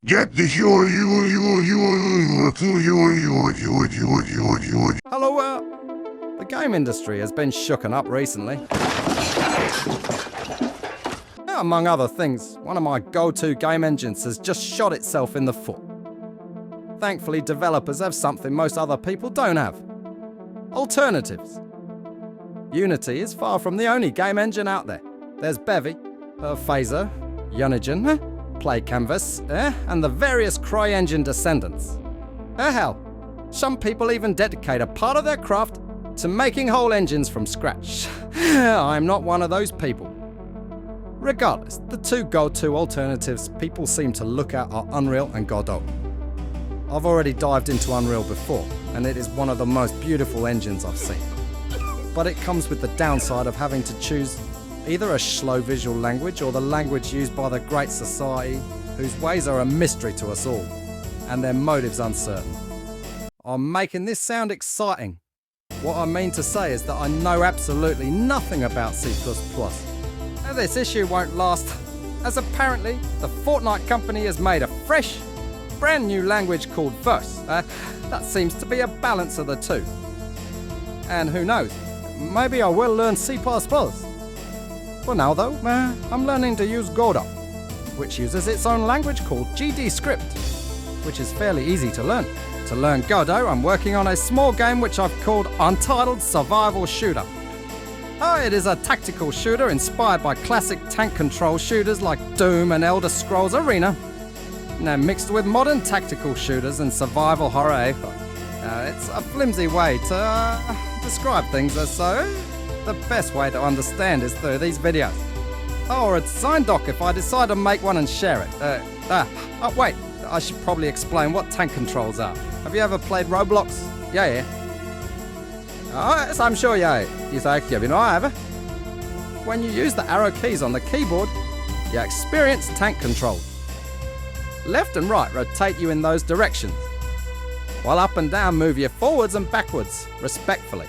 Get the Hello, the game industry has been shooken up recently. Among other things, one of my go-to game engines has just shot itself in the foot. Thankfully, developers have something most other people don't have. Alternatives. Unity is far from the only game engine out there. There's Bevy, Phaser, Unigine, Play Canvas, and the various CryEngine descendants. Hell, some people even dedicate a part of their craft to making whole engines from scratch. I'm not one of those people. Regardless, the two go-to alternatives people seem to look at are Unreal and Godot. I've already dived into Unreal before, and it is one of the most beautiful engines I've seen. But it comes with the downside of having to choose either a slow visual language or the language used by the Great Society, whose ways are a mystery to us all, and their motives uncertain. I'm making this sound exciting. What I mean to say is that I know absolutely nothing about C++. Now, this issue won't last, as apparently the Fortnite company has made a fresh, brand new language called Verse. That seems to be a balance of the two. And who knows, maybe I will learn C++. For now though, I'm learning to use Godot, which uses its own language called GDScript, which is fairly easy to learn. To learn Godot, I'm working on a small game which I've called Untitled Survival Shooter. It is a tactical shooter inspired by classic tank control shooters like Doom and Elder Scrolls Arena, now mixed with modern tactical shooters and survival horror. It's a flimsy way to describe things, so the best way to understand is through these videos. Or a design doc if I decide to make one and share it. Wait, I should probably explain what tank controls are. Have you ever played Roblox? Yeah. Yes, I'm sure, yeah. You say, have you know, I have. When you use the arrow keys on the keyboard, you experience tank controls. Left and right rotate you in those directions, while up and down move you forwards and backwards, respectfully.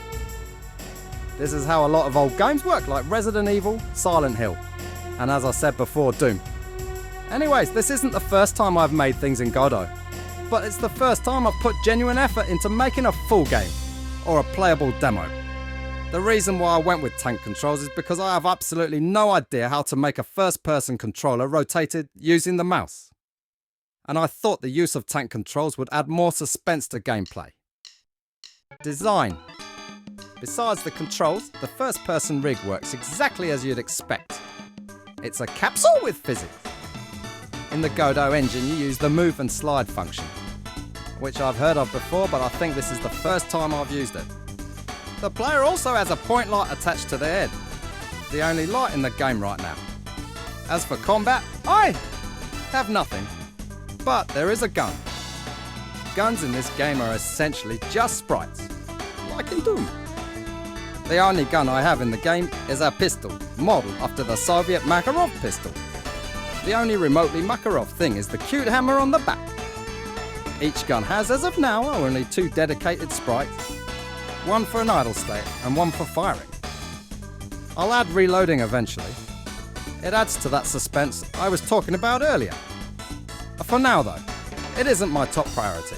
This is how a lot of old games work, like Resident Evil, Silent Hill, and as I said before, Doom. Anyways, this isn't the first time I've made things in Godot, but it's the first time I've put genuine effort into making a full game, or a playable demo. The reason why I went with tank controls is because I have absolutely no idea how to make a first-person controller rotated using the mouse. And I thought the use of tank controls would add more suspense to gameplay. Design. Besides the controls, the first-person rig works exactly as you'd expect. It's a capsule with physics. In the Godot engine, you use the move and slide function, which I've heard of before, but I think this is the first time I've used it. The player also has a point light attached to their head, the only light in the game right now. As for combat, I have nothing, but there is a gun. Guns in this game are essentially just sprites, like in Doom. The only gun I have in the game is a pistol, modelled after the Soviet Makarov pistol. The only remotely Makarov thing is the cute hammer on the back. Each gun has, as of now, only two dedicated sprites, one for an idle state and one for firing. I'll add reloading eventually. It adds to that suspense I was talking about earlier. For now though, it isn't my top priority.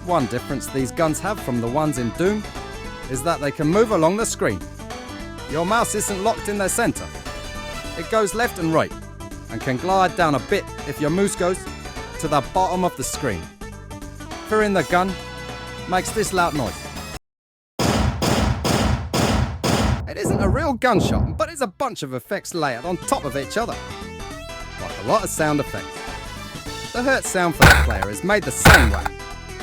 One difference these guns have from the ones in Doom is that they can move along the screen. Your mouse isn't locked in their centre. It goes left and right, and can glide down a bit if your mouse goes to the bottom of the screen. Firing the gun makes this loud noise. It isn't a real gunshot, but it's a bunch of effects layered on top of each other, like a lot of sound effects. The hurt sound for the player is made the same way,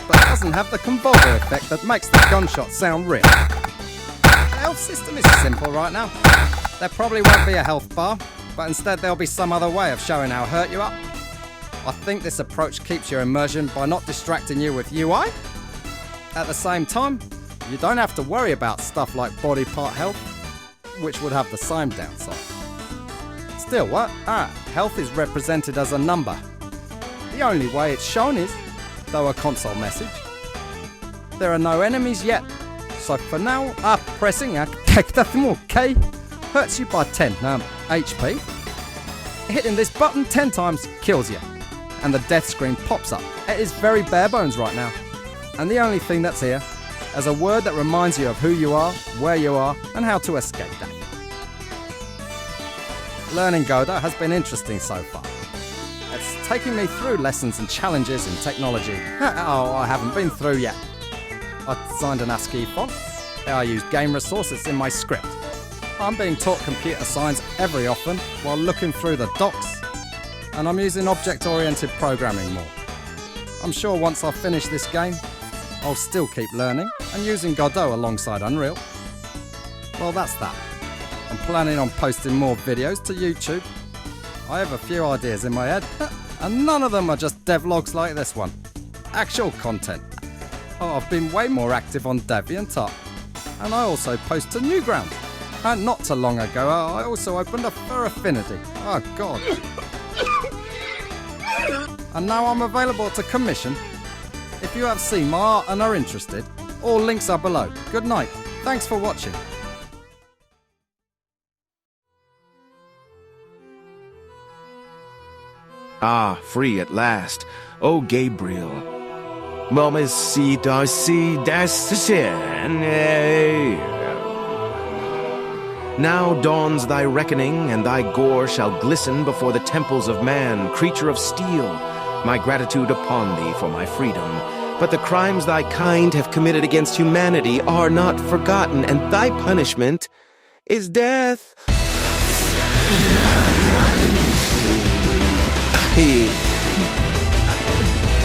but doesn't have the convolver effect that makes the gunshot sound real. The health system is simple right now. There probably won't be a health bar, but instead there'll be some other way of showing how hurt you are. I think this approach keeps your immersion by not distracting you with UI. At the same time, you don't have to worry about stuff like body part health, which would have the same downside. Still, health is represented as a number. The only way it's shown is, though, a console message. There are no enemies yet, so for now, pressing a K hurts you by 10 HP. Hitting this button 10 times kills you. and the death screen pops up. It is very bare bones right now. And the only thing that's here is a word that reminds you of who you are, where you are, and how to escape that. Learning Godot has been interesting so far. It's taking me through lessons and challenges in technology. Oh, I haven't been through yet. I designed an ASCII font. I use game resources in my script. I'm being taught computer science every often while looking through the docs. And I'm using object-oriented programming more. I'm sure once I finish this game, I'll still keep learning and using Godot alongside Unreal. Well, that's that. I'm planning on posting more videos to YouTube. I have a few ideas in my head, and none of them are just devlogs like this one. Actual content. Oh, I've been way more active on DeviantArt, and I also post to Newgrounds. And not too long ago, I also opened a Fur Affinity. Oh God. And now I'm available to commission. If you have seen my art and are interested, all links are below. Good night. Thanks for watching. Ah, free at last. Oh, Gabriel. Momesi darsi dastashin. Now dawns thy reckoning, and thy gore shall glisten before the temples of man, creature of steel. My gratitude upon thee for my freedom. But the crimes thy kind have committed against humanity are not forgotten, and thy punishment is death. He